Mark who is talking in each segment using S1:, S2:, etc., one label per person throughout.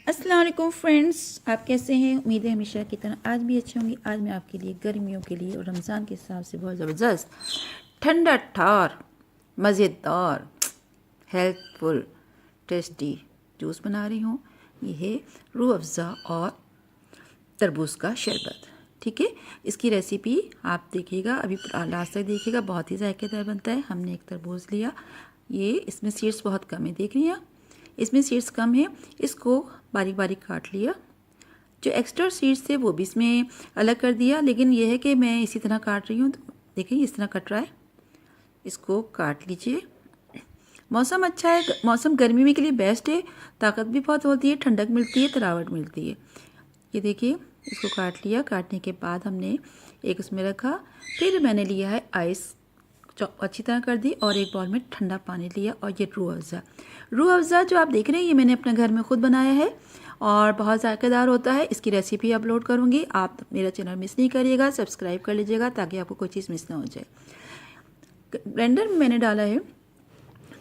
S1: अस्सलाम वालेकुम फ्रेंड्स, आप कैसे हैं? उम्मीद है हमेशा की तरह आज भी अच्छे होंगे। आज मैं आपके लिए गर्मियों के लिए और रमज़ान के हिसाब से बहुत ज़बरदस्त ठंडा ठार मज़ेदार हेल्थफुल टेस्टी जूस बना रही हूँ। ये है रूह अफ़ज़ा और तरबूज का शरबत। ठीक है, इसकी रेसिपी आप देखिएगा, अभी लास्ट तक देखिएगा, बहुत ही जायकेदार बनता है। हमने एक तरबूज लिया, ये इसमें सीड्स बहुत कम है, देख रही हैं, इसमें सीड्स कम है। इसको बारीक बारीक काट लिया, जो एक्स्ट्रा सीड्स थे वो भी इसमें अलग कर दिया, लेकिन यह है कि मैं इसी तरह काट रही हूँ। तो देखिए इस तरह कट रहा है, इसको काट लीजिए। मौसम अच्छा है, मौसम गर्मी में के लिए बेस्ट है, ताकत भी बहुत होती है, ठंडक मिलती है, तरावट मिलती है। ये देखिए इसको काट लिया। काटने के बाद हमने एक उसमें रखा, फिर मैंने लिया है आइस अच्छी तरह कर दी और एक बाउल में ठंडा पानी लिया। और ये रूह अफ़ज़ा जो आप देख रहे हैं, ये मैंने अपने घर में ख़ुद बनाया है और बहुत जायकेदार होता है। इसकी रेसिपी अपलोड करूँगी, आप मेरा चैनल मिस नहीं करिएगा, सब्सक्राइब कर लीजिएगा ताकि आपको कोई चीज़ मिस ना हो जाए। ब्लेंडर में मैंने डाला है,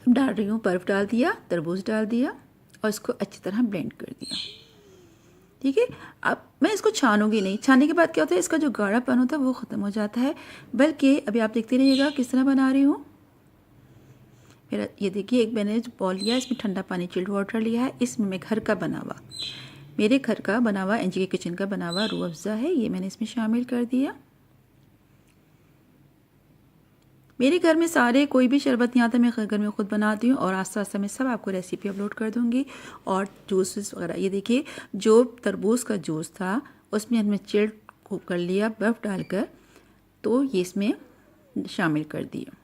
S1: डाल रही हूँ, बर्फ़ डाल दिया, तरबूज डाल दिया और इसको अच्छी तरह ब्लेंड कर दिया। ठीक है, अब मैं इसको छानूंगी नहीं। छानने के बाद क्या होता है, इसका जो गाढ़ापन होता है वो ख़त्म हो जाता है। बल्कि अभी आप देखते रहिएगा किस तरह बना रही हूँ। मेरा ये देखिए, एक मैंने जो बॉल लिया, इसमें ठंडा पानी चिल्ड वाटर लिया है, इसमें मैं घर का बना हुआ, मेरे घर का बना हुआ, एनजी के किचन का बना हुआ रूह अफ़ज़ा है, ये मैंने इसमें शामिल कर दिया। मेरे घर में सारे कोई भी शरबत नहीं आता, मैं घर में ख़ुद बनाती हूँ और आस्ता आस्ता मैं सब आपको रेसिपी अपलोड कर दूँगी। और जूसेस वगैरह, ये देखिए जो तरबूज का जूस था उसमें हमने चिल्ड खूब कर लिया बर्फ़ डालकर, तो ये इसमें शामिल कर दिया।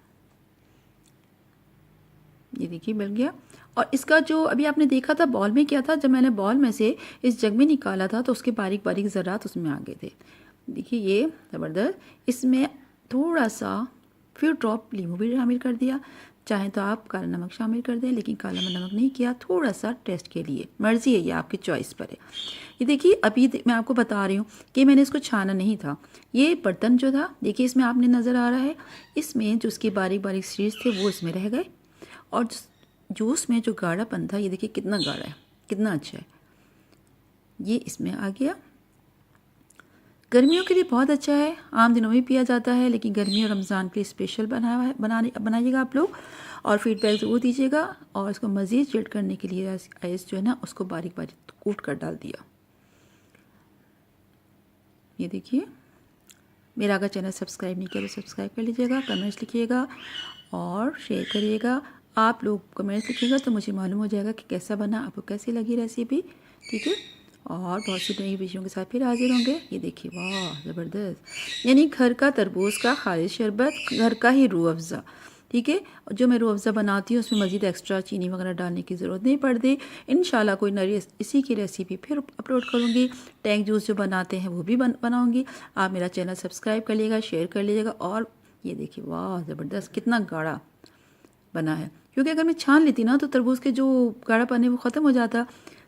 S1: ये देखिए बन गया। और इसका जो अभी आपने देखा था बॉल में क्या था, जब मैंने बॉल में से इस जग में निकाला था तो उसके बारीक बारीक ज़रात उसमें आ गए थे। देखिए ये ज़बरदस्त। इसमें थोड़ा सा फिर ड्रॉप नींबू भी शामिल कर दिया। चाहें तो आप काला नमक शामिल कर दें, लेकिन काला नमक नहीं किया, थोड़ा सा टेस्ट के लिए, मर्ज़ी है, ये आपकी चॉइस पर है। ये देखिए अभी मैं आपको बता रही हूँ कि मैंने इसको छाना नहीं था। ये बर्तन जो था देखिए, इसमें आपने नज़र आ रहा है, इसमें जो उसके बारीक बारीक सीड्स थे वो इसमें रह गए। और जूस में जो गाढ़ापन था, ये देखिए कितना गाढ़ा है, कितना अच्छा है, ये इसमें आ गया। गर्मियों के लिए बहुत अच्छा है, आम दिनों में पिया जाता है, लेकिन गर्मी और रमज़ान के लिए स्पेशल बनाया है, बनाइएगा आप लोग और फीडबैक ज़रूर दीजिएगा। और इसको मज़ीद चिल्ड करने के लिए आइस जो है ना, उसको बारीक बारीक कूट कर डाल दिया। ये देखिए, मेरा अगर चैनल सब्सक्राइब नहीं किया तो सब्सक्राइब कर लीजिएगा, कमेंट्स लिखिएगा और शेयर करिएगा। आप लोग कमेंट्स लिखिएगा तो मुझे मालूम हो जाएगा कि कैसा बना, आपको कैसी लगी रेसिपी। ठीक है, और बहुत सी नई विषयों के साथ फिर हाजिर होंगे। ये देखिए वाह ज़बरदस्त, यानी घर का तरबूज का खालिश शरबत, घर का ही रूह अफ़ज़ा। ठीक है, जो मैं रूह अफ़ज़ा बनाती हूँ उसमें मज़ीद एक्स्ट्रा चीनी वगैरह डालने की ज़रूरत नहीं पड़ती। इंशाल्लाह कोई नई इसी की रेसिपी फिर अपलोड करूँगी। टैंग जूस जो बनाते हैं वो भी बनाऊँगी। आप मेरा चैनल सब्सक्राइब कर लीजिएगा, शेयर कर लीजिएगा। और ये देखिए वाह ज़बरदस्त, कितना गाढ़ा बना है, क्योंकि अगर मैं छान लेती ना तो तरबूज के जो गाढ़ापन है वो ख़त्म हो जाता।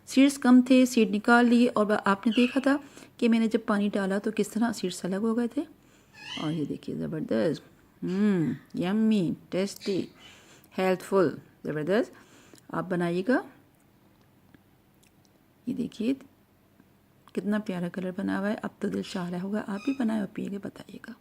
S1: सीड्स कम थे, सीड निकाल लिए, और आपने देखा था कि मैंने जब पानी डाला तो किस तरह सीड्स अलग हो गए थे। और ये देखिए ज़बरदस्त, यम्मी, टेस्टी, हेल्थफुल, ज़बरदस्त। आप बनाइएगा। ये देखिए कितना प्यारा कलर बना हुआ है। अब तो दिल चाह रहा होगा आप भी बनाए और पिएगा, बताइएगा।